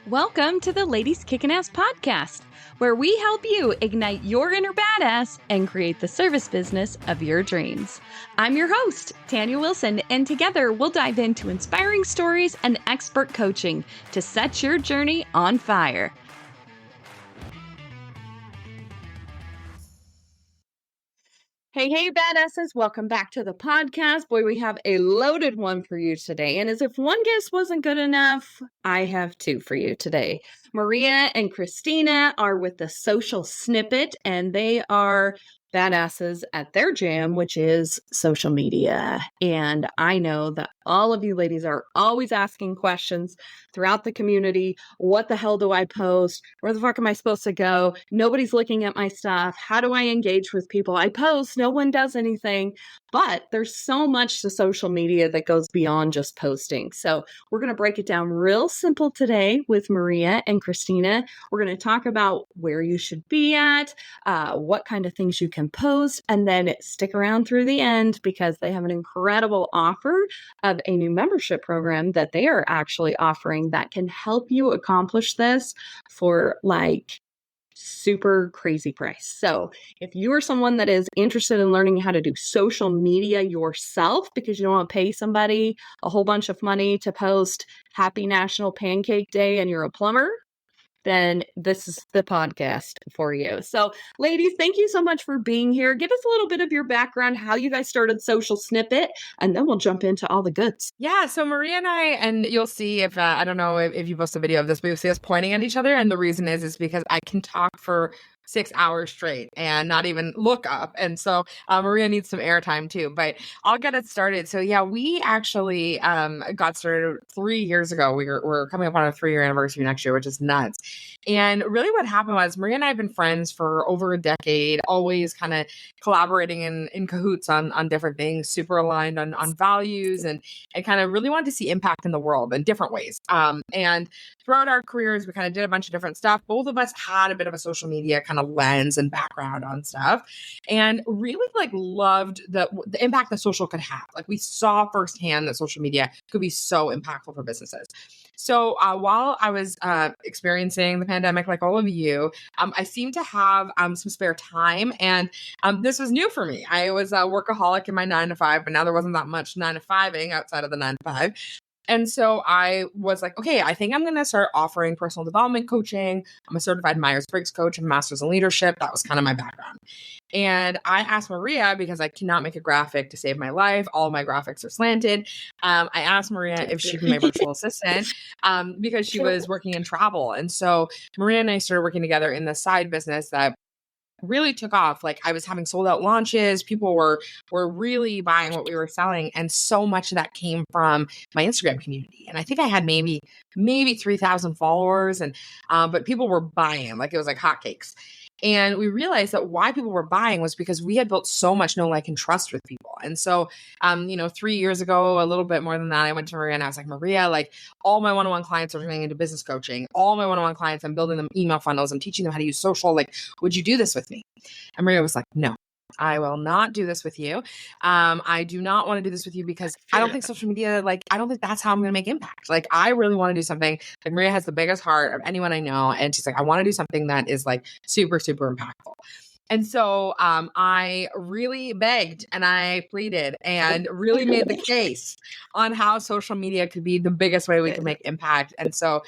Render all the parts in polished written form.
Welcome to the Ladies Kickin Ass podcast, where we help you ignite your inner badass and create the service business of your dreams. I'm your host, Tanya Wilson, and together we'll dive into inspiring stories and expert coaching to set your journey on fire. Hey, badasses. Welcome back to the podcast. Boy, we have a loaded one for you today. And as if one guest wasn't good enough, I have two for you today. Maria and Kristina are with the Social Snippet, and they are badasses at their jam, which is social media. And I know that all of you ladies are always asking questions throughout the community. What the hell do I post? Where the fuck am I supposed to go? Nobody's looking at my stuff. How do I engage with people? I post, no one does anything. But there's so much to social media that goes beyond just posting. So we're going to break it down real simple today with Maria and Kristina. We're going to talk about where you should be at, what kind of things you can post, and then stick around through the end because they have an incredible offer of a new membership program that they are actually offering that can help you accomplish this for like super crazy price. So if you are someone that is interested in learning how to do social media yourself because you don't want to pay somebody a whole bunch of money to post Happy National Pancake Day and you're a plumber, then this is the podcast for you. So ladies, thank you so much for being here. Give us a little bit of your background, how you guys started Social Snippet, and then we'll jump into all the goods. Yeah, so Maria and I, and you'll see if, I don't know if you post a video of this, but you'll see us pointing at each other. And the reason is because I can talk for 6 hours straight and not even look up. And so Maria needs some airtime too, but I'll get it started. So yeah, we actually got started 3 years ago. We're coming up on a 3-year anniversary next year, which is nuts. And really what happened was Maria and I have been friends for over a decade, always kind of collaborating in cahoots on different things, super aligned on values and kind of really wanted to see impact in the world in different ways. And throughout our careers, we kind of did a bunch of different stuff. Both of us had a bit of a social media kind of lens and background on stuff and really like loved the impact that social could have. Like we saw firsthand that social media could be so impactful for businesses. So while I was experiencing the pandemic, like all of you, I seemed to have some spare time. And this was new for me. I was a workaholic in my 9-to-5, but now there wasn't that much 9-to-5ing outside of the 9-to-5. And so I was like, okay, I think I'm going to start offering personal development coaching. I'm a certified Myers-Briggs coach and master's in leadership. That was kind of my background. And I asked Maria, because I cannot make a graphic to save my life. All of my graphics are slanted. I asked Maria if she could be my virtual assistant because she was working in travel. And so Maria and I started working together in the side business that really took off. Like I was having sold out launches. People were really buying what we were selling. And so much of that came from my Instagram community. And I think I had maybe 3,000 followers and, but people were buying like it was like hotcakes. And we realized that why people were buying was because we had built so much know, like, and trust with people. And so, 3 years ago, a little bit more than that, I went to Maria and I was like, Maria, like all my one-on-one clients are turning into business coaching. All my one-on-one clients, I'm building them email funnels. I'm teaching them how to use social. Like, would you do this with me? And Maria was like, no. I will not do this with you. I do not want to do this with you because I don't think social media, like, I don't think that's how I'm going to make impact. Like, I really want to do something. Like, Maria has the biggest heart of anyone I know. And she's like, I want to do something that is like super, super impactful. And so I really begged and I pleaded and really made the case on how social media could be the biggest way we could make impact. And so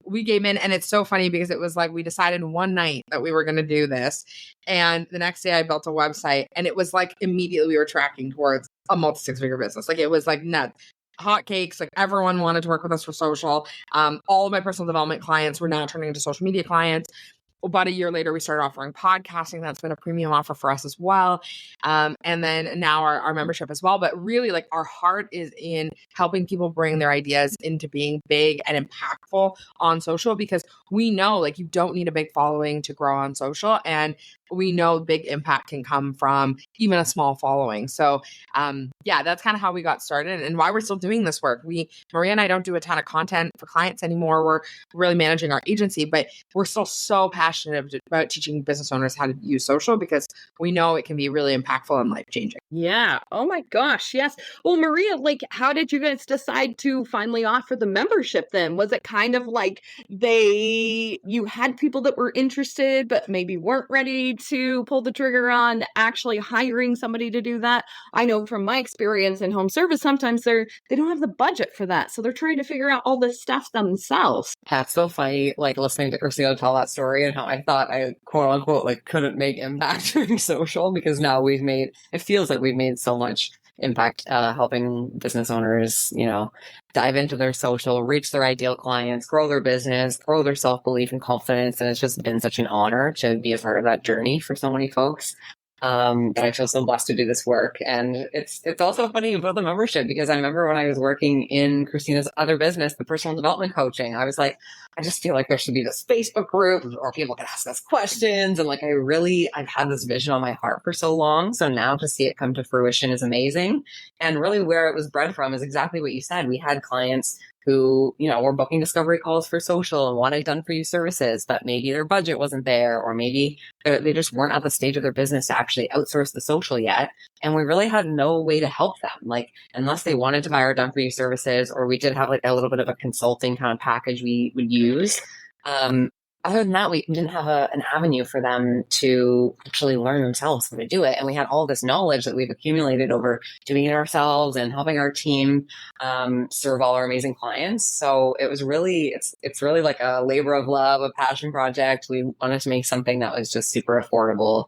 we came in, and it's so funny because it was like we decided one night that we were going to do this. And the next day I built a website, and it was like immediately we were tracking towards a multi-six-figure business. Like it was like nuts. Hotcakes, like everyone wanted to work with us for social. All of my personal development clients were now turning into social media clients. About a year later, we started offering podcasting. That's been a premium offer for us as well. And then now our membership as well. But really, like, our heart is in helping people bring their ideas into being big and impactful on social, because we know, like, you don't need a big following to grow on social. And we know big impact can come from even a small following. So that's kind of how we got started and why we're still doing this work. Maria and I don't do a ton of content for clients anymore. We're really managing our agency, but we're still so passionate passionate about teaching business owners how to use social because we know it can be really impactful and life-changing. Yeah. Oh my gosh. Yes. Well, Maria, like, how did you guys decide to finally offer the membership then? Was it kind of like you had people that were interested, but maybe weren't ready to pull the trigger on actually hiring somebody to do that? I know from my experience in home service, sometimes they don't have the budget for that. So they're trying to figure out all this stuff themselves. That's so funny, like listening to Kristina tell that story and how I thought I quote unquote like couldn't make impact through social, because now it feels like we've made so much impact helping business owners, dive into their social, reach their ideal clients, grow their business, grow their self-belief and confidence. And it's just been such an honor to be a part of that journey for so many folks. And I feel so blessed to do this work. And it's also funny about the membership, because I remember when I was working in Kristina's other business, the personal development coaching, I was like, I just feel like there should be this Facebook group or people can ask us questions. And like, I've had this vision on my heart for so long. So now to see it come to fruition is amazing. And really where it was bred from is exactly what you said. We had clients who, were booking discovery calls for social and wanted done for you services, but maybe their budget wasn't there, or maybe they just weren't at the stage of their business to actually outsource the social yet. And we really had no way to help them, like, unless they wanted to buy our done for you services, or we did have like a little bit of a consulting kind of package we would use. Other than that, we didn't have an avenue for them to actually learn themselves how to do it. And we had all this knowledge that we've accumulated over doing it ourselves and helping our team serve all our amazing clients. So it was really, it's really like a labor of love, a passion project. We wanted to make something that was just super affordable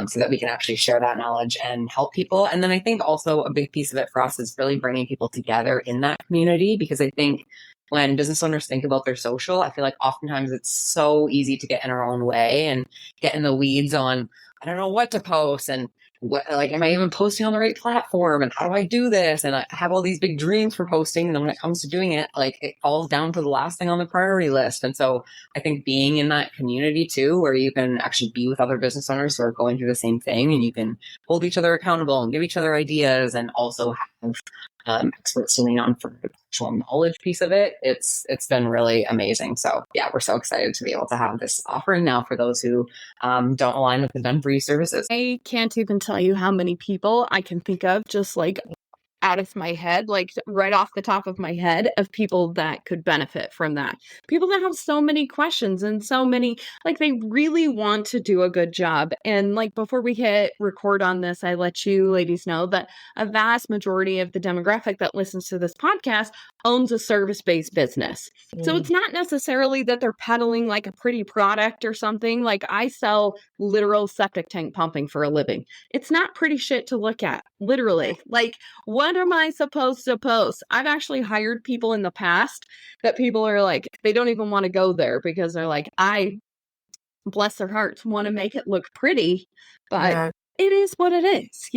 so that we can actually share that knowledge and help people. And then I think also a big piece of it for us is really bringing people together in that community, because I think when business owners think about their social, I feel like oftentimes it's so easy to get in our own way and get in the weeds on, I don't know what to post, and am I even posting on the right platform, and how do I do this? And I have all these big dreams for posting. And then when it comes to doing it, like, it falls down to the last thing on the priority list. And so I think being in that community too, where you can actually be with other business owners who are going through the same thing, and you can hold each other accountable and give each other ideas, and also have experts to lean on for the actual knowledge piece of it. It's been really amazing. So yeah, we're so excited to be able to have this offering now for those who don't align with the done for you services. I can't even tell you how many people I can think of just like out of my head, like right off the top of my head, of people that could benefit from that. People that have so many questions and so many, like, they really want to do a good job. And like, before we hit record on this, I let you ladies know that a vast majority of the demographic that listens to this podcast owns a service-based business. So it's not necessarily that they're peddling like a pretty product or something. Like, I sell literal septic tank pumping for a living. It's not pretty shit to look at, literally. Like, what am I supposed to post? I've actually hired people in the past that people are like, they don't even want to go there because they're like, I, bless their hearts, want to make it look pretty, but it is what it is,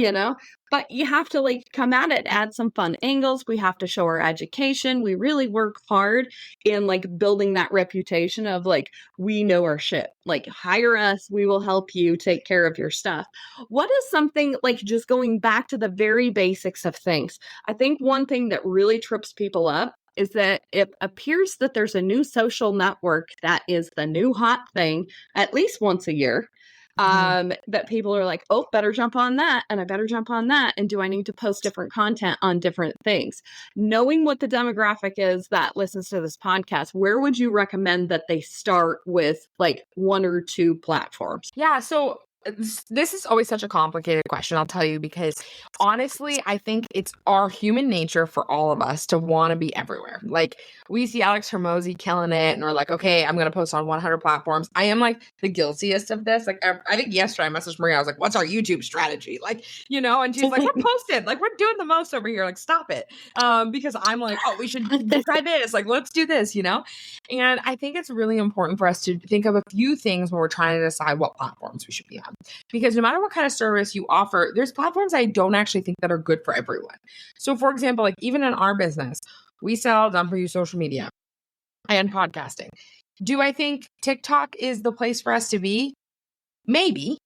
But you have to like come at it, add some fun angles. We have to show our education. We really work hard in like building that reputation of like, we know our shit. Like, hire us, we will help you take care of your stuff. What is something, like, just going back to the very basics of things? I think one thing that really trips people up is that it appears that there's a new social network that is the new hot thing at least once a year. That people are like, oh, better jump on that, and I better jump on that, and do I need to post different content on different things? Knowing what the demographic is that listens to this podcast, where would you recommend that they start with like one or two platforms? Yeah, so this is always such a complicated question, I'll tell you, because honestly, I think it's our human nature for all of us to want to be everywhere. Like, we see Alex Hormozy killing it, and we're like, okay, I'm going to post on 100 platforms. I am like the guiltiest of this. Like, I think yesterday I messaged Maria, I was like, what's our YouTube strategy? Like, and she's like, we're posted. Like, we're doing the most over here. Like, stop it. Because I'm like, oh, we should try this. Like, let's do this, And I think it's really important for us to think of a few things when we're trying to decide what platforms we should be on. Because no matter what kind of service you offer, there's platforms I don't actually think that are good for everyone. So for example, like, even in our business, we sell done for you social media and podcasting. Do I think TikTok is the place for us to be? Maybe.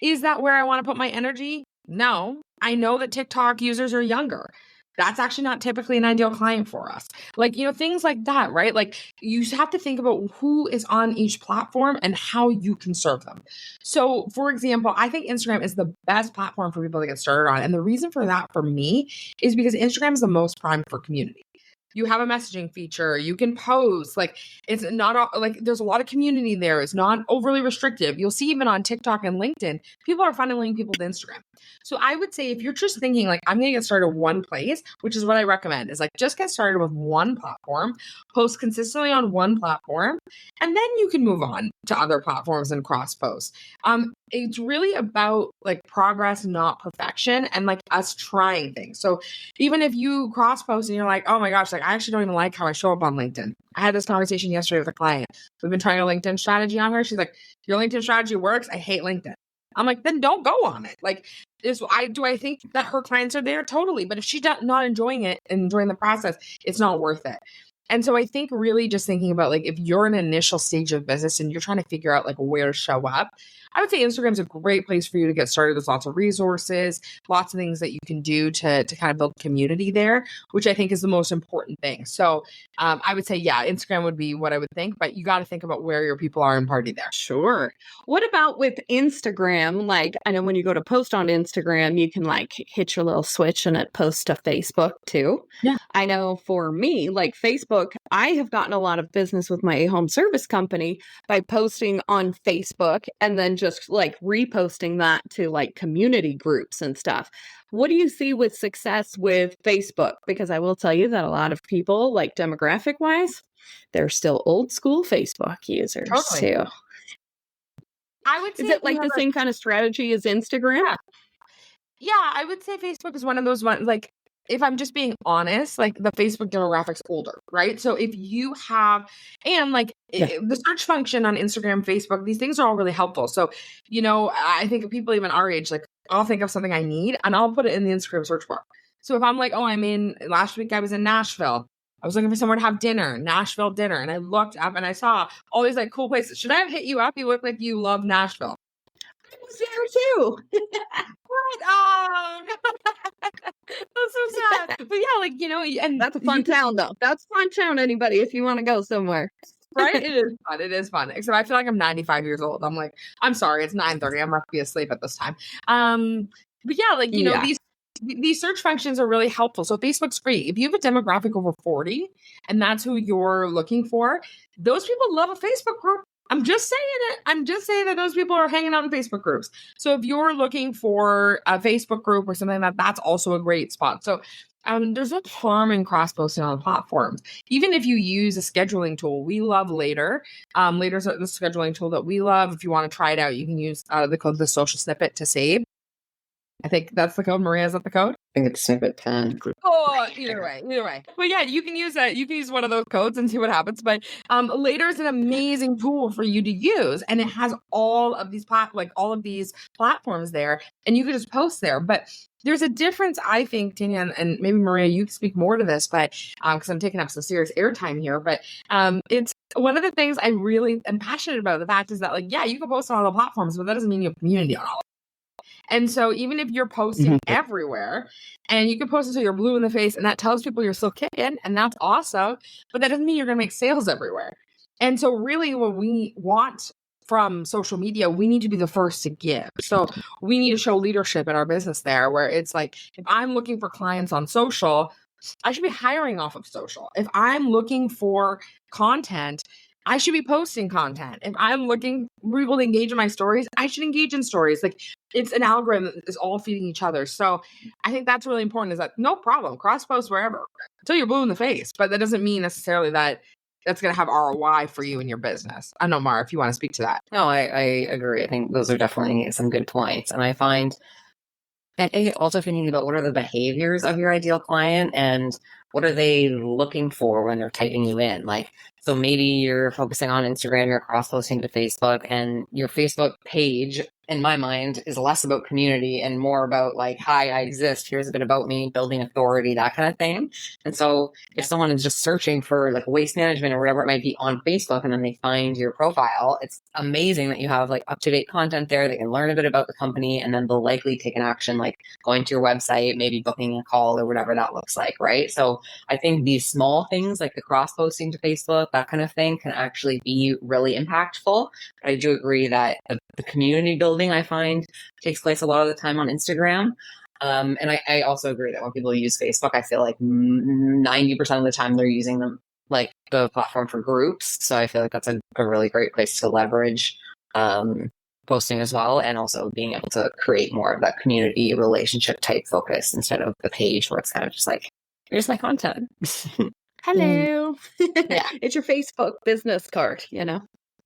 Is that where I want to put my energy? No. I know that TikTok users are younger. That's actually not typically an ideal client for us. Like, things like that, right? Like, you have to think about who is on each platform and how you can serve them. So, for example, I think Instagram is the best platform for people to get started on. And the reason for that for me is because Instagram is the most primed for community. You have a messaging feature, you can post, like, it's not like there's a lot of community there. It's not overly restrictive. You'll see even on TikTok and LinkedIn, people are funneling people to Instagram. So I would say if you're just thinking like, I'm going to get started one place, which is what I recommend, is like, just get started with one platform, post consistently on one platform, and then you can move on to other platforms and cross post. It's really about like progress, not perfection, and like us trying things. So even if you cross post and you're like, oh my gosh, like I actually don't even like how I show up on LinkedIn. I had this conversation yesterday with a client. We've been trying a LinkedIn strategy on her. She's like, your LinkedIn strategy works. I hate LinkedIn. I'm like, then don't go on it. Like, do I think that her clients are there? Totally. But if she's not enjoying it and enjoying the process, it's not worth it. And so I think really just thinking about like, if you're in an initial stage of business and you're trying to figure out like where to show up, I would say Instagram's a great place for you to get started. There's lots of resources, lots of things that you can do to kind of build community there, which I think is the most important thing. So I would say, yeah, Instagram would be what I would think, but you got to think about where your people are and party there. Sure. What about with Instagram? Like, I know when you go to post on Instagram, you can like hit your little switch and it posts to Facebook too. Yeah. I know for me, like Facebook, I have gotten a lot of business with my home service company by posting on Facebook and then just like reposting that to like community groups and stuff. What do you see with success with Facebook? Because I will tell you that a lot of people, like demographic wise, they're still old school Facebook users too. I would say, is it like the same kind of strategy as Instagram? Yeah, I would say Facebook is one of those ones, like, if I'm just being honest, like the Facebook demographic's older, right? So if you have, and like the search function on Instagram, Facebook, these things are all really helpful. So, I think of people even our age, like I'll think of something I need and I'll put it in the Instagram search bar. So if I'm like, last week I was in Nashville. I was looking for somewhere to have dinner, Nashville dinner. And I looked up and I saw all these like cool places. Should I have hit you up? You look like you love Nashville. I was there too. What? Oh, that's so sad. But yeah, like, and that's a fun town though. That's a fun town, anybody, if you want to go somewhere. Right? It is fun. It is fun. Except I feel like I'm 95 years old. I'm like, I'm sorry, it's 9:30. I must be asleep at this time. But yeah, like, these search functions are really helpful. So Facebook's free. If you have a demographic over 40 and that's who you're looking for, those people love a Facebook group. I'm just saying it. I'm just saying that those people are hanging out in Facebook groups. So if you're looking for a Facebook group or something like that, that's also a great spot. So there's no harm in cross-posting on the platforms. Even if you use a scheduling tool, we love Later. Later's the scheduling tool that we love. If you want to try it out, you can use the code, the social snippet to save. I think that's the code. Maria, is that the code? I think it's snippet 10. Oh, either way. But yeah, you can use that. You can use one of those codes and see what happens. But Later is an amazing tool for you to use, and it has all of these platforms there, and you can just post there. But there's a difference, I think, Tanya, and maybe Maria, you can speak more to this, but because I'm taking up some serious airtime here. But it's one of the things I really am passionate about. The fact is that, like, yeah, you can post on all the platforms, but that doesn't mean you have community on all of them. And so even if you're posting everywhere, and you can post until you're blue in the face, and that tells people you're still kicking, and that's awesome, but that doesn't mean you're going to make sales everywhere. And so really what we want from social media, we need to be the first to give. So we need to show leadership in our business there, where it's like, if I'm looking for clients on social, I should be hiring off of social. If I'm looking for content, I should be posting content. If I'm looking for people to engage in my stories, I should engage in stories. Like, it's an algorithm that is all feeding each other. So I think that's really important, is that no problem, cross post wherever until you're blue in the face. But that doesn't mean necessarily that that's going to have ROI for you in your business. I don't know, Mara, if you want to speak to that. No, I agree. I think those are definitely some good points. And I find also thinking about what are the behaviors of your ideal client and what are they looking for when they're typing you in. Like, So maybe you're focusing on Instagram, you're cross-posting to Facebook, and your Facebook page, in my mind, is less about community and more about like, hi, I exist. Here's a bit about me, building authority, that kind of thing. And so if someone is just searching for like waste management or whatever it might be on Facebook, and then they find your profile, it's amazing that you have like up-to-date content there. They can learn a bit about the company, and then they'll likely take an action, like going to your website, maybe booking a call or whatever that looks like, right? So I think these small things like the cross-posting to Facebook, that kind of thing, can actually be really impactful. But I do agree that the community building, I find, takes place a lot of the time on Instagram. And I also agree that when people use Facebook, I feel like 90% of the time they're using them like the platform for groups. So I feel like that's a really great place to leverage posting as well, and also being able to create more of that community relationship type focus instead of the page where it's kind of just like, here's my content. Hello. Yeah. It's your Facebook business card, you know?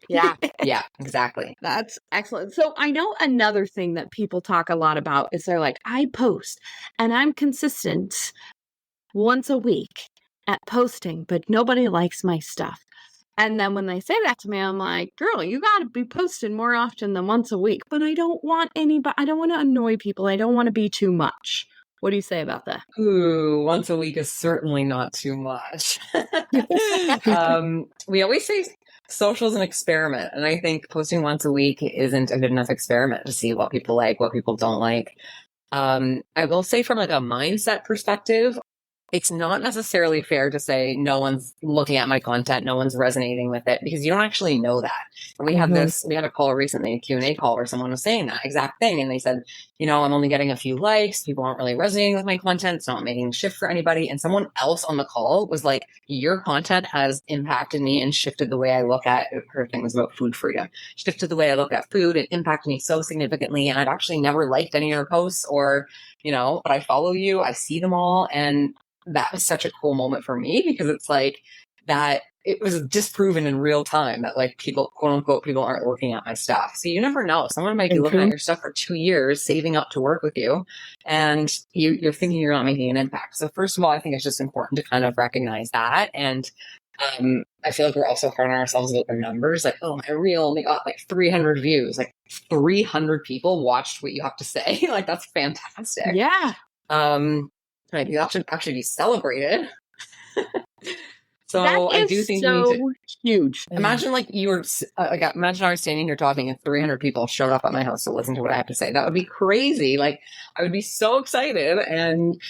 Yeah. Yeah, exactly. That's excellent. So I know another thing that people talk a lot about is they're like, I post and I'm consistent once a week at posting, but nobody likes my stuff. And then when they say that to me, I'm like, girl, you got to be posting more often than once a week. But I don't want anybody, I don't want to annoy people. I don't want to be too much. What do you say about that? Ooh, once a week is certainly not too much. We always say social's an experiment, and I think posting once a week isn't a good enough experiment to see what people like, what people don't like. I will say from like a mindset perspective, it's not necessarily fair to say no one's looking at my content, no one's resonating with it, because you don't actually know that. And we had a call recently, a Q&A call, where someone was saying that exact thing. And they said, I'm only getting a few likes. People aren't really resonating with my content. It's not making a shift for anybody. And someone else on the call was like, your content has impacted me and shifted the way I look at, her thing was about food freedom, shifted the way I look at food. It impacted me so significantly. And I've actually never liked any of your posts or, but I follow you, I see them all. And that was such a cool moment for me, because it's like that it was disproven in real time that like people, quote unquote, people aren't looking at my stuff. So you never know. Someone might be looking at your stuff for 2 years, saving up to work with you, and you're thinking you're not making an impact. So first of all, I think it's just important to kind of recognize that. And I feel like we're also hard on ourselves about the numbers. Like, oh, my reel only got like 300 views. Like 300 people watched what you have to say. Like, that's fantastic. Yeah. Right, that should actually be celebrated. So that I do think so huge. Imagine like you were imagine I was standing here talking and 300 people showed up at my house to listen to what I have to say. That would be crazy. Like, I would be so excited, and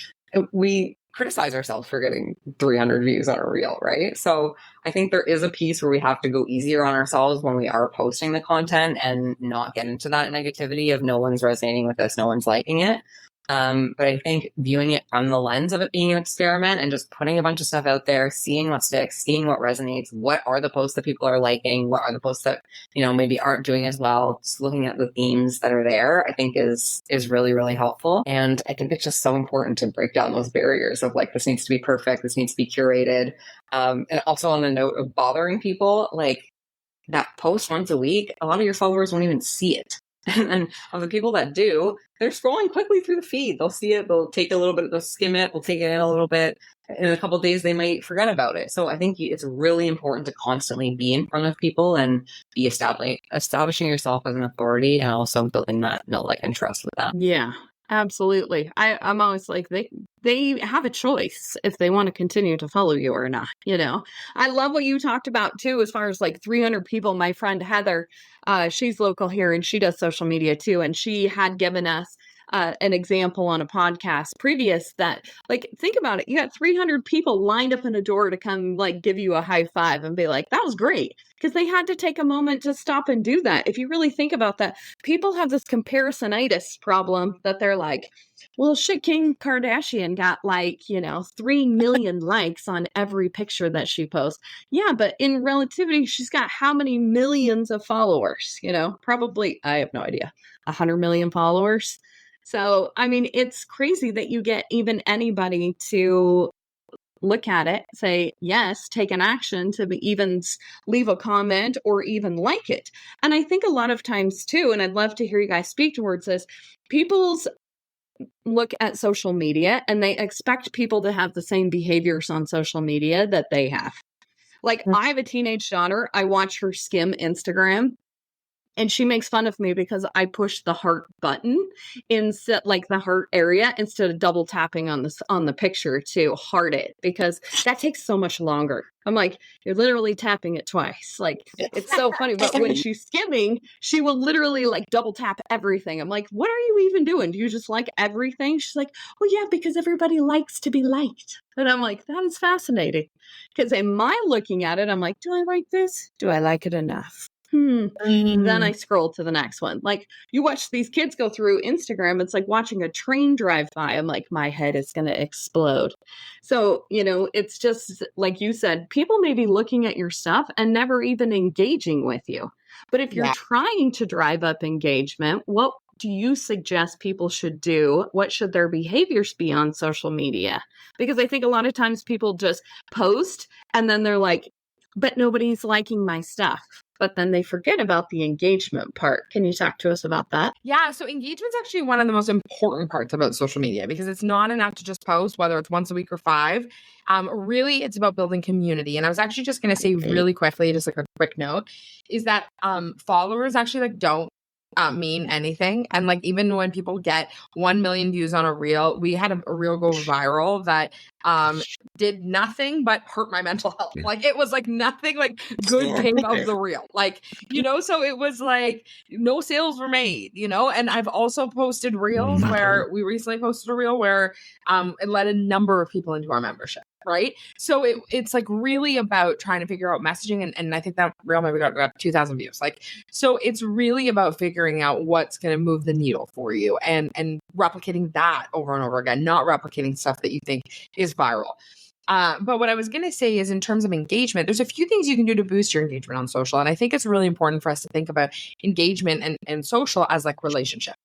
we criticize ourselves for getting 300 views on a reel, right? So I think there is a piece where we have to go easier on ourselves when we are posting the content and not get into that negativity of no one's resonating with this, no one's liking it. But I think viewing it from the lens of it being an experiment and just putting a bunch of stuff out there, seeing what sticks, seeing what resonates, what are the posts that people are liking, what are the posts that, maybe aren't doing as well, just looking at the themes that are there, I think is really, really helpful. And I think it's just so important to break down those barriers of like, this needs to be perfect, this needs to be curated. And also on the note of bothering people, like that post once a week, a lot of your followers won't even see it. And of the people that do, they're scrolling quickly through the feed. They'll see it, they'll take a little bit, they'll skim it, they'll take it in a little bit. In a couple of days, they might forget about it. So I think it's really important to constantly be in front of people and be establishing yourself as an authority, and also building that like and trust with them. Yeah, absolutely. I'm always like, they have a choice if they want to continue to follow you or not. I love what you talked about too, as far as like 300 people. My friend Heather, she's local here and she does social media too. And she had given us an example on a podcast previous that, like, think about it. You got 300 people lined up in a door to come like give you a high five and be like, that was great. Because they had to take a moment to stop and do that. If you really think about that, people have this comparisonitis problem that they're like, well, shit, Kim Kardashian got like, 3 million likes on every picture that she posts. Yeah, but in relativity, she's got how many millions of followers? Probably, I have no idea, 100 million followers. So, I mean, it's crazy that you get even anybody to look at it, say, yes, take an action to even leave a comment or even like it. And I think a lot of times too, and I'd love to hear you guys speak towards this, people's look at social media and they expect people to have the same behaviors on social media that they have. Like, I have a teenage daughter. I watch her skim Instagram. And she makes fun of me because I push the heart button instead, like the heart area, instead of double tapping on the picture to heart it, because that takes so much longer. I'm like, you're literally tapping it twice. Like, it's so funny. But when she's skimming, she will literally like double tap everything. I'm like, what are you even doing? Do you just like everything? She's like, well, yeah, because everybody likes to be liked. And I'm like, that is fascinating. Because in my looking at it, I'm like, do I like this? Do I like it enough? Then I scroll to the next one. Like, you watch these kids go through Instagram, it's like watching a train drive by. I'm like, my head is going to explode. So, it's just like you said, people may be looking at your stuff and never even engaging with you. But if you're trying to drive up engagement, what do you suggest people should do? What should their behaviors be on social media? Because I think a lot of times people just post and then they're like, but nobody's liking my stuff. But then they forget about the engagement part. Can you talk to us about that? Yeah, so engagement's actually one of the most important parts about social media, because it's not enough to just post, whether it's once a week or 5. Really, it's about building community. And I was actually just going to say really quickly, just like a quick note, is that followers actually like don't mean anything. And like, even when people get 1 million views on a reel, we had a reel go viral that did nothing but hurt my mental health. Like, it was like nothing like good came of the reel. Like, so it was like no sales were made, and I've also posted reels where we recently posted a reel where it let a number of people into our membership. Right. So it's like really about trying to figure out messaging. And I think that reel maybe got 2,000 views. Like, so it's really about figuring out what's going to move the needle for you and replicating that over and over again, not replicating stuff that you think is viral. But what I was going to say is, in terms of engagement, there's a few things you can do to boost your engagement on social. And I think it's really important for us to think about engagement and social as like relationship.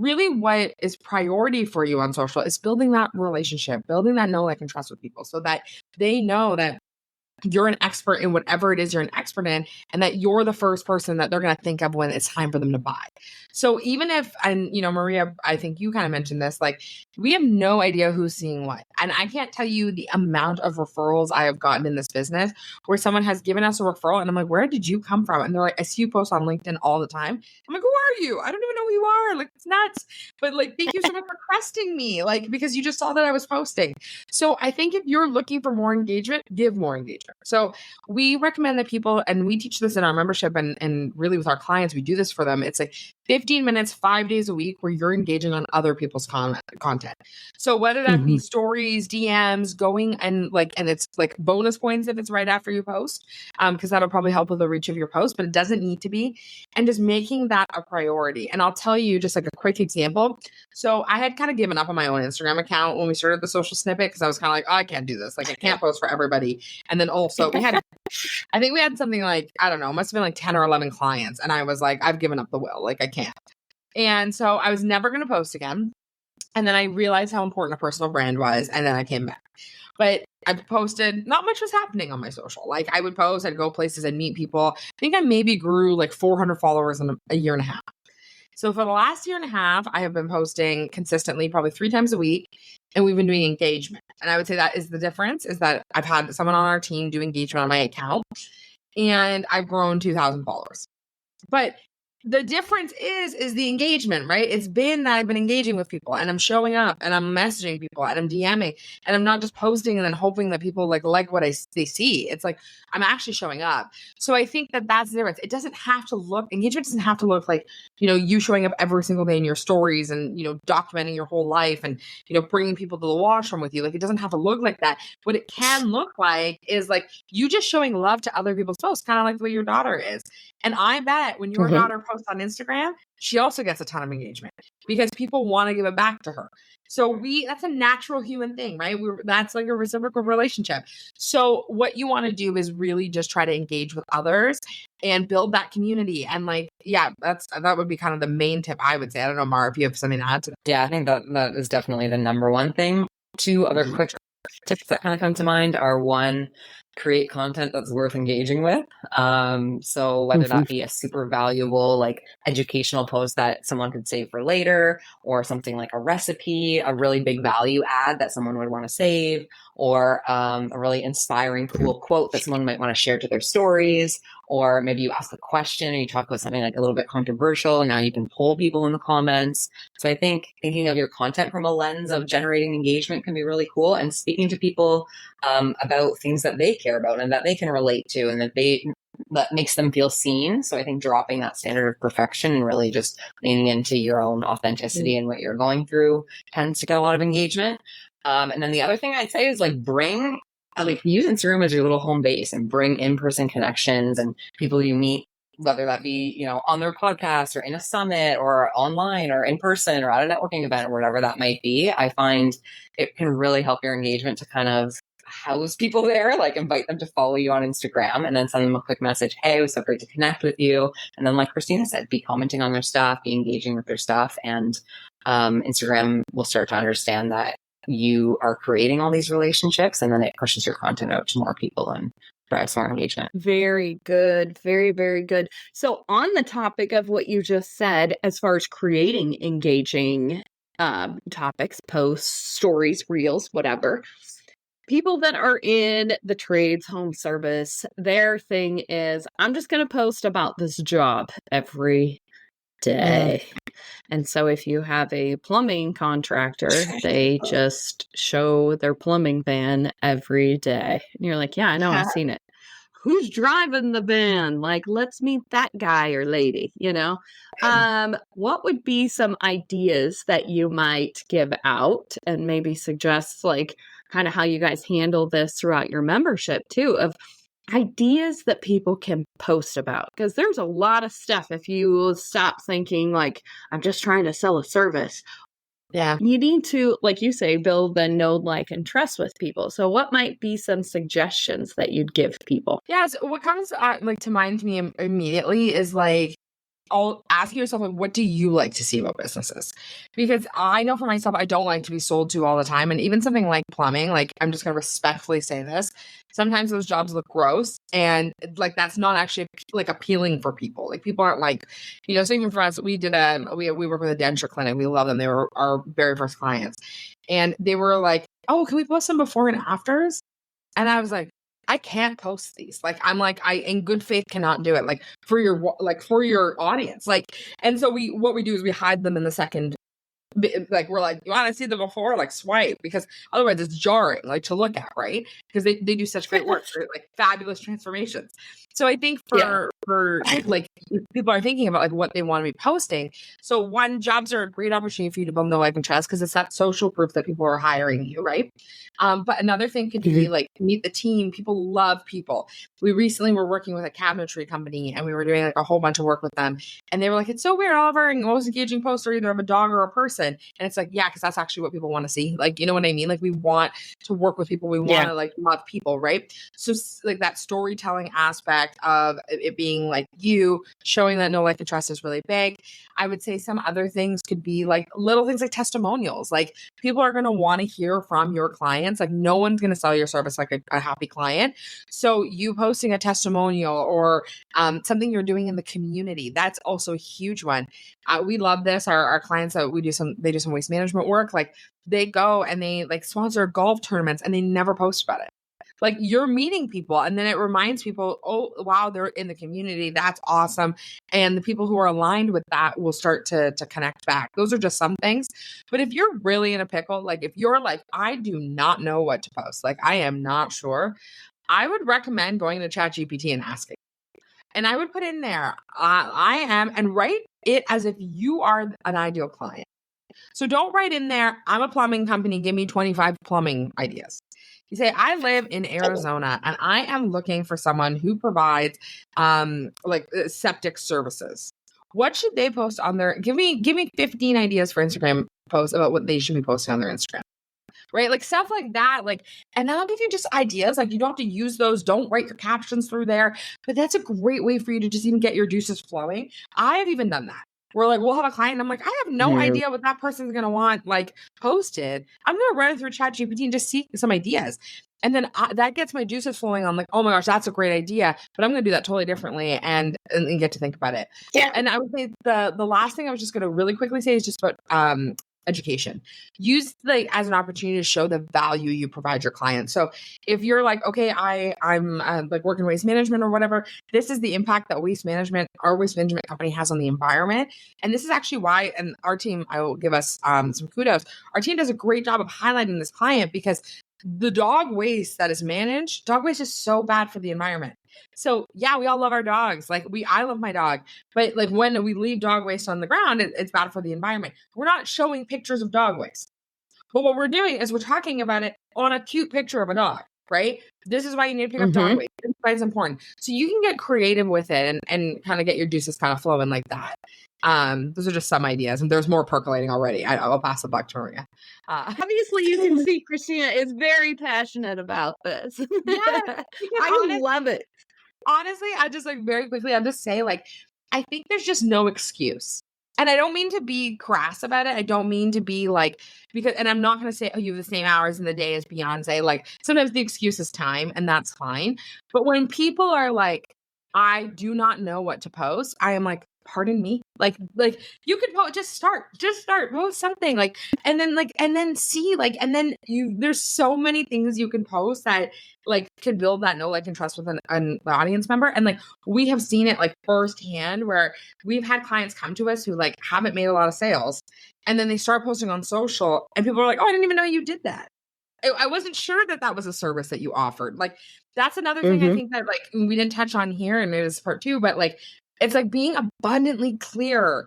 Really, what is priority for you on social is building that relationship, building that know, like, and trust with people so that they know that you're an expert in whatever it is you're an expert in, and that you're the first person that they're going to think of when it's time for them to buy. So even if, and Maria, I think you kind of mentioned this, like, we have no idea who's seeing what. And I can't tell you the amount of referrals I have gotten in this business where someone has given us a referral and I'm like, where did you come from? And they're like, I see you post on LinkedIn all the time. I'm like, who are you? I don't even know who you are. Like, it's nuts. But like, thank you so much for trusting me. Like, because you just saw that I was posting. So I think if you're looking for more engagement, give more engagement. So we recommend that people, and we teach this in our membership and really with our clients, we do this for them. It's like 15 minutes, 5 days a week where you're engaging on other people's content. So whether that be stories, DMs, going and it's like bonus points if it's right after you post, because that'll probably help with the reach of your post, but it doesn't need to be. And just making that a priority. And I'll tell you just like a quick example. So I had kind of given up on my own Instagram account when we started the social snippet, because I was kind of like, oh, I can't do this. Like, I can't post for everybody. And then also I think we had something like, I don't know, it must have been like 10 or 11 clients. And I was like, I've given up the will. Like, I can't. And so I was never going to post again. And then I realized how important a personal brand was. And then I came back. But I posted, not much was happening on my social. Like, I would post, I'd go places, I'd meet people. I think I maybe grew like 400 followers in a year and a half. So for the last year and a half, I have been posting consistently, probably 3 times a week. And we've been doing engagement. And I would say that is the difference, is that I've had someone on our team do engagement on my account. And I've grown 2,000 followers. But the difference is the engagement, right? It's been that I've been engaging with people and I'm showing up and I'm messaging people and I'm DMing and I'm not just posting and then hoping that people like what they see. It's like, I'm actually showing up. So I think that that's the difference. It doesn't have to look, engagement doesn't have to look like, you showing up every single day in your stories and, documenting your whole life and, bringing people to the washroom with you. Like, it doesn't have to look like that. What it can look like is like you just showing love to other people's posts, kind of like the way your daughter is. And I bet when your daughter posts on Instagram, she also gets a ton of engagement because people want to give it back to her. So that's a natural human thing, right? That's like a reciprocal relationship. So what you want to do is really just try to engage with others and build that community. And like, yeah, that would be kind of the main tip I would say. I don't know, Mara, if you have something to add to that. Yeah, I think that is definitely the number one thing. 2 other quick tips that kind of come to mind are, 1, create content that's worth engaging with. So whether that be a super valuable, like educational post that someone could save for later, or something like a recipe, a really big value add that someone would want to save, or a really inspiring, cool quote that someone might want to share to their stories, or maybe you ask a question and you talk about something like a little bit controversial, and now you can poll people in the comments. So I think thinking of your content from a lens of generating engagement can be really cool, and speaking to people about things that they care about and that they can relate to, and that makes them feel seen. So I think dropping that standard of perfection and really just leaning into your own authenticity and what you're going through tends to get a lot of engagement. And then the other thing I'd say is like use Instagram as your little home base and bring in-person connections and people you meet, whether that be, you know, on their podcast or in a summit or online or in person or at a networking event or whatever that might be. I find it can really help your engagement to kind of house people there, like invite them to follow you on Instagram and then send them a quick message. Hey, it was so great to connect with you. And then like Kristina said, be commenting on their stuff, be engaging with their stuff. And Instagram will start to understand that you are creating all these relationships, and then it pushes your content out to more people and drives more engagement. Very good. Very, very good. So on the topic of what you just said, as far as creating engaging topics, posts, stories, reels, whatever, people that are in the trades, home service, their thing is, I'm just going to post about this job every day. And so if you have a plumbing contractor, they just show their plumbing van every day. And you're like, yeah, I know, I've seen it. Who's driving the van? Like, let's meet that guy or lady, you know? What would be some ideas that you might give out and maybe suggest, like, kind of how you guys handle this throughout your membership too, of ideas that people can post about? Because there's a lot of stuff. If you stop thinking like, I'm just trying to sell a service, you need to, like you say, build the know, like, and trust with people. So what might be some suggestions that you'd give people? Yeah, so what comes like to mind to me immediately is like, I'll ask yourself, like, what do you like to see about businesses? Because I know for myself, I don't like to be sold to all the time. And even something like plumbing, like, I'm just going to respectfully say this. Sometimes those jobs look gross, and like, that's not actually like appealing for people. Like, people aren't like, you know, so even for us, we work with a denture clinic. We love them. They were our very first clients. And they were like, oh, can we post them before and afters? And I was like, I can't post these. Like, I'm like, I in good faith cannot do it. Like for your audience. Like, and so what we do is we hide them in the second. Like, we're like, you want to see them before? Like, swipe, because otherwise it's jarring, like, to look at, right? Because they do such great work, right? Like fabulous transformations. So I think for like, people are thinking about like what they want to be posting. So one, jobs are a great opportunity for you to build know, like, and trust, because it's that social proof that people are hiring you, right? But another thing could be like meet the team. People love people. We recently were working with a cabinetry company, and we were doing like a whole bunch of work with them. And they were like, it's so weird, all of our most engaging posts are either of a dog or a person. And it's like, yeah, because that's actually what people want to see. Like, you know what I mean? Like, we want to work with people. We want to like love people, right? So like that storytelling aspect of it being like you showing that know, like, and trust is really big. I would say some other things could be like little things like testimonials. Like, people are going to want to hear from your clients. Like, no one's going to sell your service like a happy client. So you posting a testimonial or something you're doing in the community, that's also a huge one. We love this. Our clients that they do some waste management work. Like, they go and they like sponsor golf tournaments, and they never post about it. Like, you're meeting people, and then it reminds people, oh, wow, they're in the community. That's awesome. And the people who are aligned with that will start to connect back. Those are just some things. But if you're really in a pickle, like if you're like, I do not know what to post, like I am not sure, I would recommend going to ChatGPT and asking. And I would put in there, I am, and write it as if you are an ideal client. So don't write in there, I'm a plumbing company, give me 25 plumbing ideas. You say, I live in Arizona and I am looking for someone who provides septic services. What should they post on their, give me 15 ideas for Instagram posts about what they should be posting on their Instagram. Right? Like stuff like that. Like, and that'll give you just ideas. Like, you don't have to use those. Don't write your captions through there. But that's a great way for you to just even get your juices flowing. I have even done that. We're like, we'll have a client and I'm like, I have no idea what that person's going to want, like, posted. I'm going to run it through ChatGPT and just see some ideas. And then that gets my juices flowing. I'm like, oh my gosh, that's a great idea, but I'm going to do that totally differently and get to think about it. Yeah. And I would say the last thing I was just going to really quickly say is just about education. Use like as an opportunity to show the value you provide your clients. So if you're like, okay, I'm like working waste management or whatever, this is the impact that our waste management company has on the environment. And this is actually why, and our team, I will give us some kudos. Our team does a great job of highlighting this client because the dog waste that is managed, dog waste is so bad for the environment. So yeah, we all love our dogs. Like I love my dog, but like when we leave dog waste on the ground, it's bad for the environment. We're not showing pictures of dog waste. But what we're doing is we're talking about it on a cute picture of a dog, right? This is why you need to pick up dog waste. This is why it's important. So you can get creative with it and kind of get your juices kind of flowing like that. Those are just some ideas, and there's more percolating already. I'll pass it back to Maria. Obviously, you can see Kristina is very passionate about this. Yeah, I love it. Honestly, I just like very quickly, I'll just say like, I think there's just no excuse. And I don't mean to be crass about it. I don't mean to be like, and I'm not going to say, oh, you have the same hours in the day as Beyonce. Like sometimes the excuse is time and that's fine. But when people are like, I do not know what to post, I am like, pardon me? Like you could post, just start, post something and then see and then there's so many things you can post that like can build that know, like, and trust with an audience member. And like, we have seen it like firsthand where we've had clients come to us who like haven't made a lot of sales. And then they start posting on social and people are like, oh, I didn't even know you did that. I wasn't sure that was a service that you offered. Like, that's another thing I think that like we didn't touch on here and it is part 2, but like, it's like being abundantly clear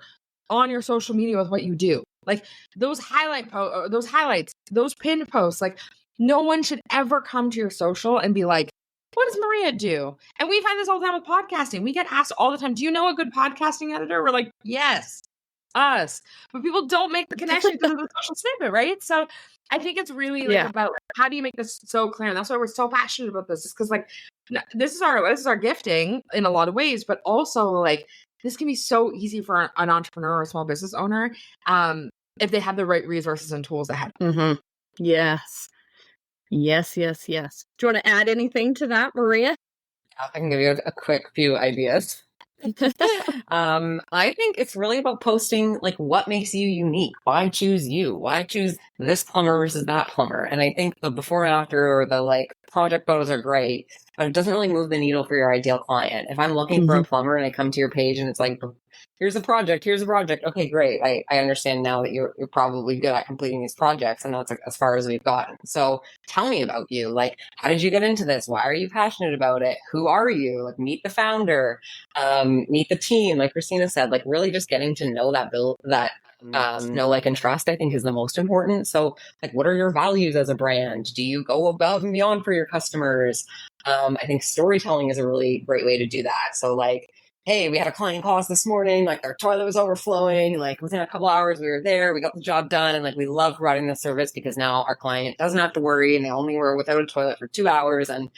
on your social media with what you do. Like those highlights, those pinned posts, like no one should ever come to your social and be like, what does Maria do? And we find this all the time with podcasting. We get asked all the time, do you know a good podcasting editor? We're like, yes, us. But people don't make the connection to the social snippet, right? So I think it's really like about how do you make this so clear? And that's why we're so passionate about this. Is because like this is our gifting in a lot of ways, but also like this can be so easy for an entrepreneur or a small business owner if they have the right resources and tools ahead. Yes. Do you want to add anything to that, Maria? I can give you a quick few ideas. I think it's really about posting like what makes you unique. Why choose you? Why choose this plumber versus that plumber? And I think the before and after or the like project photos are great, but it doesn't really move the needle for your ideal client. If I'm looking for a plumber and I come to your page and it's like, here's a project. Okay, great. I understand now that you're probably good at completing these projects, and that's like as far as we've gotten. So tell me about you. Like, how did you get into this? Why are you passionate about it? Who are you? Like, meet the founder, meet the team. Like Kristina said, like really just getting to know know, like, and trust, I think is the most important. So like, what are your values as a brand? Do you go above and beyond for your customers? I think storytelling is a really great way to do that. So like, hey, we had a client call us this morning, like our toilet was overflowing, like within a couple hours we were there, we got the job done, and like we love providing this service because now our client doesn't have to worry and they only were without a toilet for 2 hours. And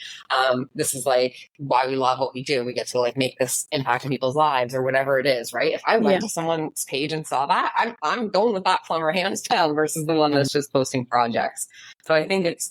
this is like why we love what we do. We get to like make this impact in people's lives or whatever it is, right? If I went to someone's page and saw that, I'm going with that plumber hands down versus the one that's just posting projects. So I think it's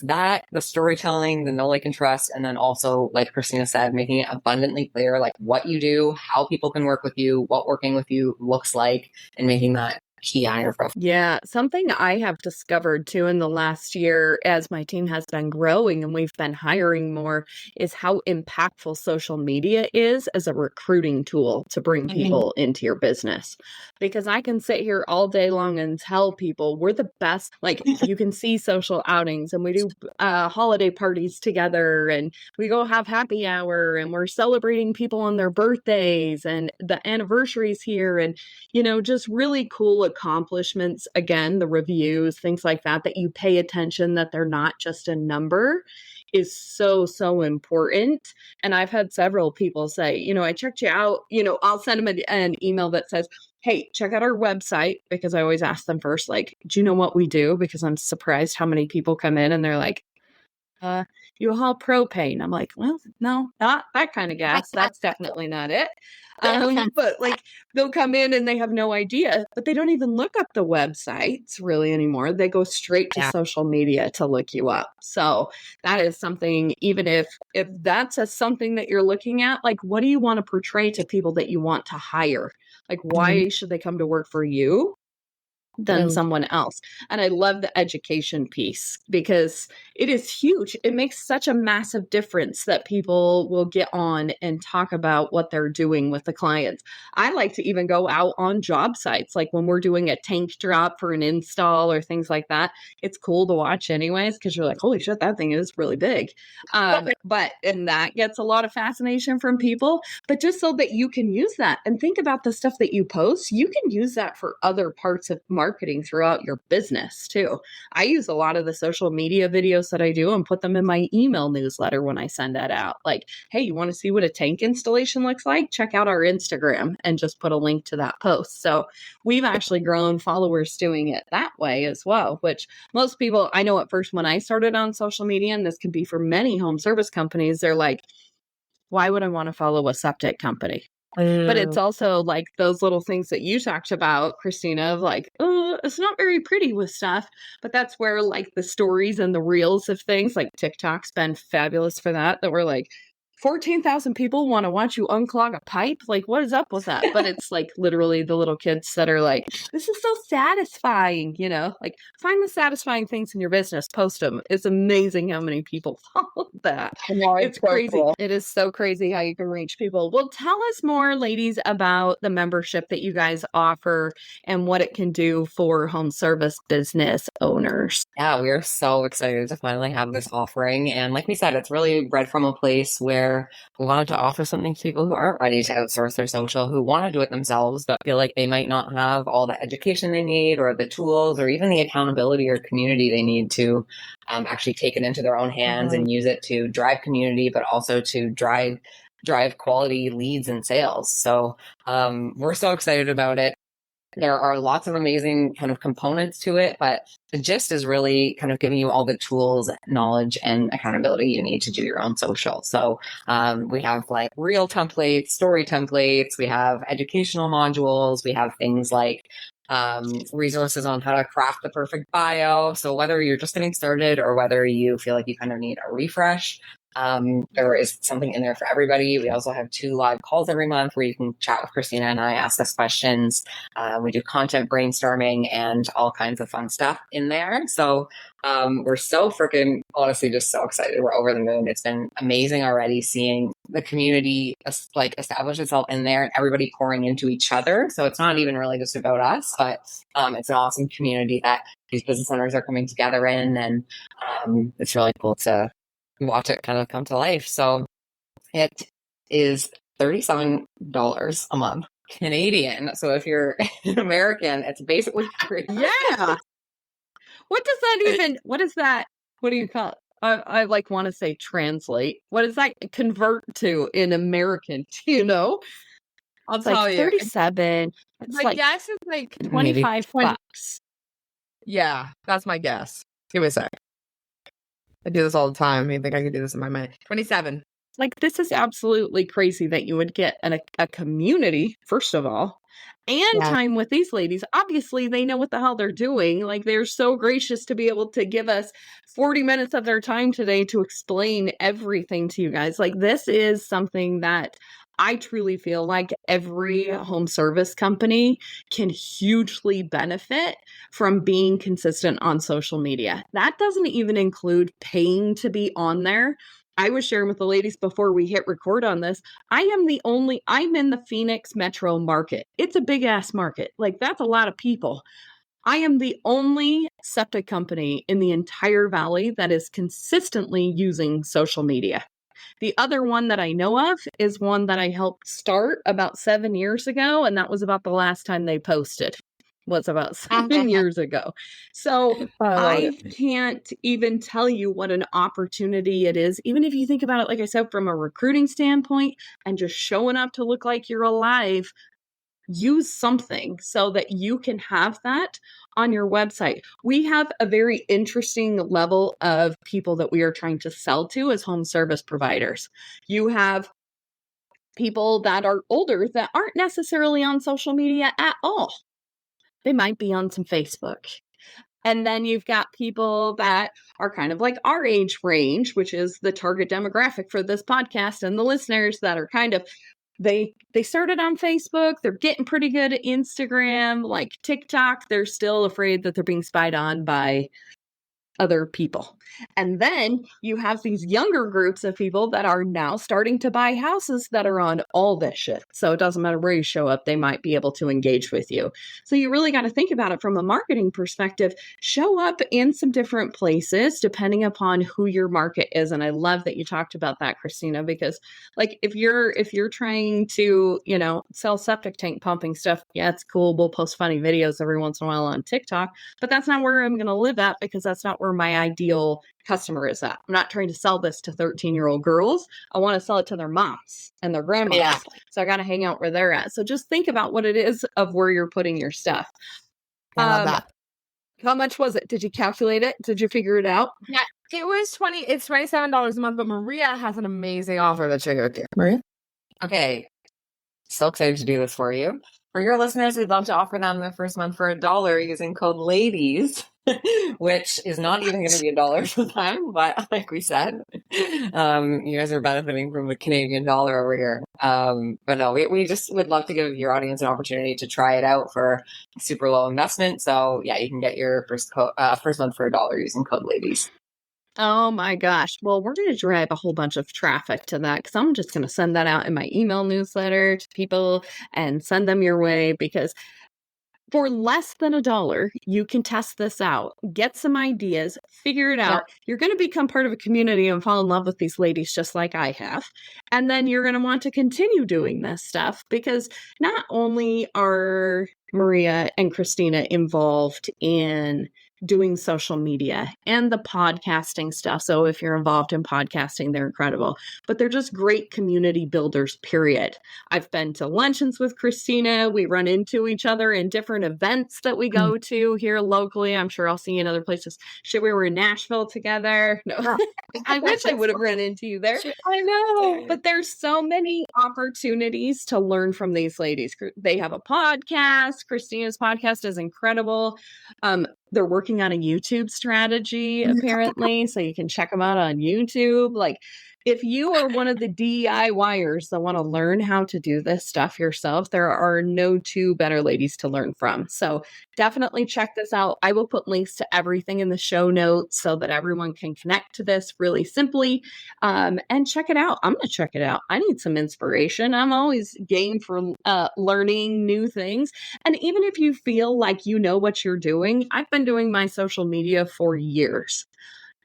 that, the storytelling, the know, like, and trust, and then also, like Kristina said, making it abundantly clear, like what you do, how people can work with you, what working with you looks like, and making that key on your profile. Yeah, something I have discovered too in the last year as my team has been growing and we've been hiring more is how impactful social media is as a recruiting tool to bring people into your business. Because I can sit here all day long and tell people we're the best. Like you can see social outings and we do holiday parties together and we go have happy hour and we're celebrating people on their birthdays and the anniversaries here and, you know, just really cool accomplishments, again, the reviews, things like that you pay attention that they're not just a number is so important. And I've had several people say, you know, I checked you out, you know, I'll send them an email that says, hey, check out our website, because I always ask them first, like, do you know what we do? Because I'm surprised how many people come in and they're like, you haul propane. I'm like, well, no, not that kind of gas. That's definitely not it. But like they'll come in and they have no idea, but they don't even look up the websites really anymore. They go straight to social media to look you up. So that is something, even if that's something that you're looking at, like what do you want to portray to people that you want to hire? Like why should they come to work for you than someone else? And I love the education piece because it is huge. It makes such a massive difference that people will get on and talk about what they're doing with the clients. I like to even go out on job sites, like when we're doing a tank drop for an install or things like that. It's cool to watch anyways, because you're like, holy shit, that thing is really big. And that gets a lot of fascination from people, but just so that you can use that and think about the stuff that you post, you can use that for other parts of marketing throughout your business too. I use a lot of the social media videos that I do and put them in my email newsletter when I send that out. Like, hey, you want to see what a tank installation looks like? Check out our Instagram, and just put a link to that post. So we've actually grown followers doing it that way as well, which most people, I know at first when I started on social media, and this could be for many home service companies, they're like, why would I want to follow a septic company? But it's also like those little things that you talked about, Kristina, of like, oh, it's not very pretty with stuff. But that's where like the stories and the reels of things, like TikTok's been fabulous for that. That we're like, 14,000 people want to watch you unclog a pipe. Like, what is up with that? But it's like literally the little kids that are like, this is so satisfying, like find the satisfying things in your business, post them. It's amazing how many people follow that. It's so crazy. cool. It is so crazy how you can reach people. Well, tell us more, ladies, about the membership that you guys offer and what it can do for home service business owners. Yeah, we are so excited to finally have this offering. And like we said, it's really bred from a place where we wanted to offer something to people who aren't ready to outsource their social, who want to do it themselves, but feel like they might not have all the education they need or the tools or even the accountability or community they need to actually take it into their own hands and use it to drive community, but also to drive quality leads and sales. So we're so excited about it. There are lots of amazing kind of components to it, but the gist is really kind of giving you all the tools, knowledge, and accountability you need to do your own social. So we have like reel templates, story templates, we have educational modules, we have things like resources on how to craft the perfect bio. So whether you're just getting started or whether you feel like you kind of need a refresh, there is something in there for everybody. We also have 2 live calls every month where you can chat with Kristina and I, ask us questions. We do content brainstorming and all kinds of fun stuff in there. So we're so freaking, honestly, just so excited. We're over the moon. It's been amazing already seeing the community like establish itself in there and everybody pouring into each other. So it's not even really just about us, but it's an awesome community that these business owners are coming together in, and it's really cool to watch it kind of come to life. So it is $37 a month Canadian. So if you're an American, it's basically free. Yeah. What does that even, what is that? What do you call it? I like want to say translate. What does that convert to in American? Do you know? I'll It's tell like you. 37. It's My like guess is like 25 bucks. Yeah, that's my guess. Give me a sec. I do this all the time. I think I could do this in my mind. 27. Like, this is absolutely crazy that you would get a community, first of all, and time with these ladies. Obviously, they know what the hell they're doing. Like, they're so gracious to be able to give us 40 minutes of their time today to explain everything to you guys. Like, this is something that I truly feel like every home service company can hugely benefit from being consistent on social media. That doesn't even include paying to be on there. I was sharing with the ladies before we hit record on this. I'm in the Phoenix metro market. It's a big ass market. Like, that's a lot of people. I am the only septic company in the entire valley that is consistently using social media. The other one that I know of is one that I helped start about 7 years ago, and that was about the last time they posted. Was about 7 years ago. So I can't even tell you what an opportunity it is. Even if you think about it, like I said, from a recruiting standpoint and just showing up to look like you're alive, use something so that you can have that on your website. We have a very interesting level of people that we are trying to sell to as home service providers. You have people that are older that aren't necessarily on social media at all. They might be on some Facebook. And then you've got people that are kind of like our age range, which is the target demographic for this podcast and the listeners that are kind of they started on Facebook, they're getting pretty good at Instagram, like TikTok, they're still afraid that they're being spied on by other people. And then you have these younger groups of people that are now starting to buy houses that are on all this shit. So it doesn't matter where you show up, they might be able to engage with you. So you really got to think about it from a marketing perspective. Show up in some different places depending upon who your market is. And I love that you talked about that, Kristina, because like if you're trying to, sell septic tank pumping stuff, yeah, it's cool. We'll post funny videos every once in a while on TikTok, but that's not where I'm going to live at, because that's not where my ideal customer is at. I'm not trying to sell this to 13-year-old girls. I want to sell it to their moms and their grandmas. Yeah. So I got to hang out where they're at. So just think about what it is of where you're putting your stuff. I love that. How much was it? Did you calculate it? Did you figure it out? Yeah, it's $27 a month, but Maria has an amazing offer that she'll give you. Maria? Okay. So excited to do this for you. For your listeners, we'd love to offer them the first month for $1 using code LADIES, which is not even going to be $1 for them. But like we said, you guys are benefiting from the Canadian dollar over here. But no, we just would love to give your audience an opportunity to try it out for super low investment. So yeah, you can get your first month for $1 using code LADIES. Oh my gosh. Well, we're going to drive a whole bunch of traffic to that, because I'm just going to send that out in my email newsletter to people and send them your way, because for less than $1, you can test this out, get some ideas, figure it out. You're going to become part of a community and fall in love with these ladies just like I have. And then you're going to want to continue doing this stuff, because not only are Maria and Kristina involved in doing social media and the podcasting stuff. So if you're involved in podcasting, they're incredible, but they're just great community builders, period. I've been to luncheons with Kristina. We run into each other in different events that we go to here locally. I'm sure I'll see you in other places. Shit, we were in Nashville together. No, I wish I would have run into you there. I know. But there's so many opportunities to learn from these ladies. They have a podcast. Kristina's podcast is incredible. They're working on a YouTube strategy, apparently, so you can check them out on YouTube. Like, if you are one of the DIYers that want to learn how to do this stuff yourself, there are no two better ladies to learn from. So definitely check this out. I will put links to everything in the show notes so that everyone can connect to this really simply, and check it out. I'm going to check it out. I need some inspiration. I'm always game for learning new things. And even if you feel like you know what you're doing, I've been doing my social media for years.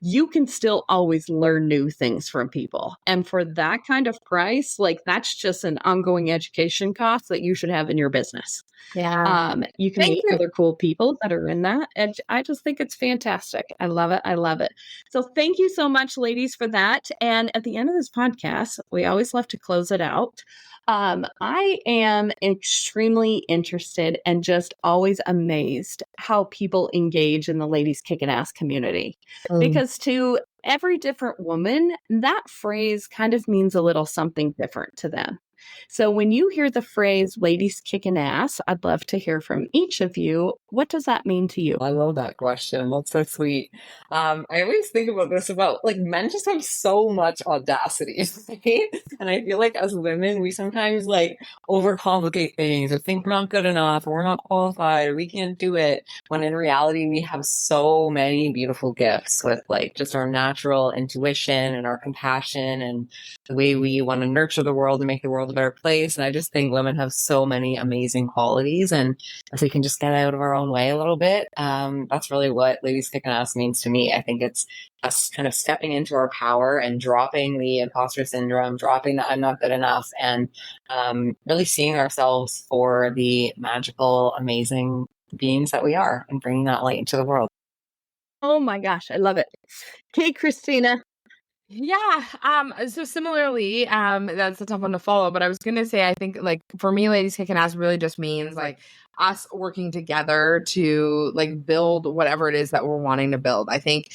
You can still always learn new things from people. And for that kind of price, like, that's just an ongoing education cost that you should have in your business. Yeah. You can meet other cool people that are in that. And I just think it's fantastic. I love it. I love it. So thank you so much, ladies, for that. And at the end of this podcast, we always love to close it out. I am extremely interested and just always amazed how people engage in the Ladies Kickin Ass community. Because to every different woman, that phrase kind of means a little something different to them. So when you hear the phrase ladies kicking ass, I'd love to hear from each of you. What does that mean to you? I love that question. That's so sweet. I always think about this about, like, men just have so much audacity, right? And I feel like as women, we sometimes like overcomplicate things or think we're not good enough or we're not qualified or we can't do it. When in reality, we have so many beautiful gifts with like just our natural intuition and our compassion and the way we want to nurture the world and make the world a better place. And I just think women have so many amazing qualities. And if we can just get out of our own way a little bit, that's really what Ladies Kickin Ass means to me. I think it's us kind of stepping into our power and dropping the imposter syndrome, dropping the I'm not good enough, and really seeing ourselves for the magical, amazing beings that we are and bringing that light into the world. Oh my gosh, I love it. Hey, Kristina. Yeah. So similarly, that's a tough one to follow, but I was gonna say, I think like for me, Ladies Kickin Ass really just means like us working together to like build whatever it is that we're wanting to build. I think,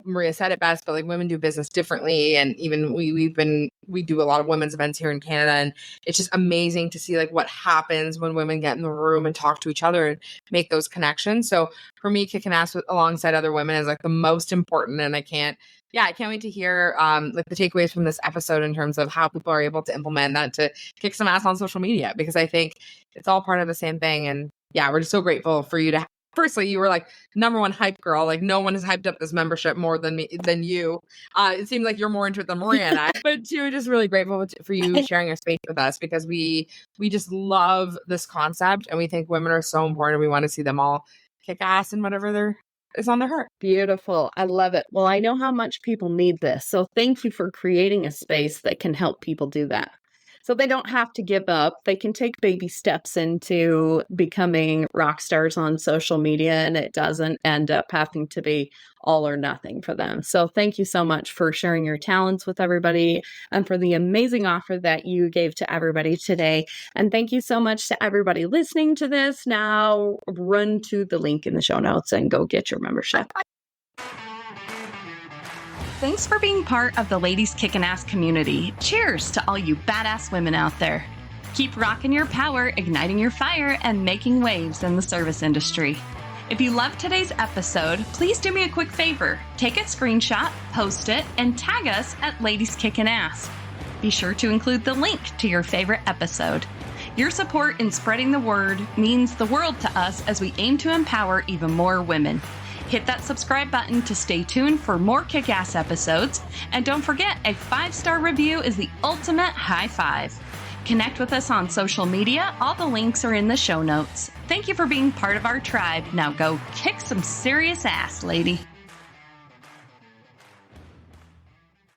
Maria said it best, but like women do business differently. And even we do a lot of women's events here in Canada. And it's just amazing to see like what happens when women get in the room and talk to each other and make those connections. So for me, kicking ass alongside other women is like the most important. And I can't wait to hear like the takeaways from this episode in terms of how people are able to implement that to kick some ass on social media, because I think it's all part of the same thing. And yeah, we're just so grateful for you to firstly, you were like #1 hype girl. Like no one has hyped up this membership more than you. It seems like you're more into it than Maria and I. But too, we're just really grateful for you sharing your space with us, because we just love this concept and we think women are so important. We want to see them all kick ass in whatever is on their heart. Beautiful. I love it. Well, I know how much people need this. So thank you for creating a space that can help people do that. So they don't have to give up. They can take baby steps into becoming rock stars on social media, and it doesn't end up having to be all or nothing for them. So thank you so much for sharing your talents with everybody and for the amazing offer that you gave to everybody today. And thank you so much to everybody listening to this. Now run to the link in the show notes and go get your membership. Thanks for being part of the Ladies Kickin Ass community. Cheers to all you badass women out there. Keep rocking your power, igniting your fire, and making waves in the service industry. If you loved today's episode, please do me a quick favor. Take a screenshot, post it, and tag us at Ladies Kickin Ass. Be sure to include the link to your favorite episode. Your support in spreading the word means the world to us as we aim to empower even more women. Hit that subscribe button to stay tuned for more kick-ass episodes. And don't forget, a 5-star review is the ultimate high five. Connect with us on social media. All the links are in the show notes. Thank you for being part of our tribe. Now go kick some serious ass, lady.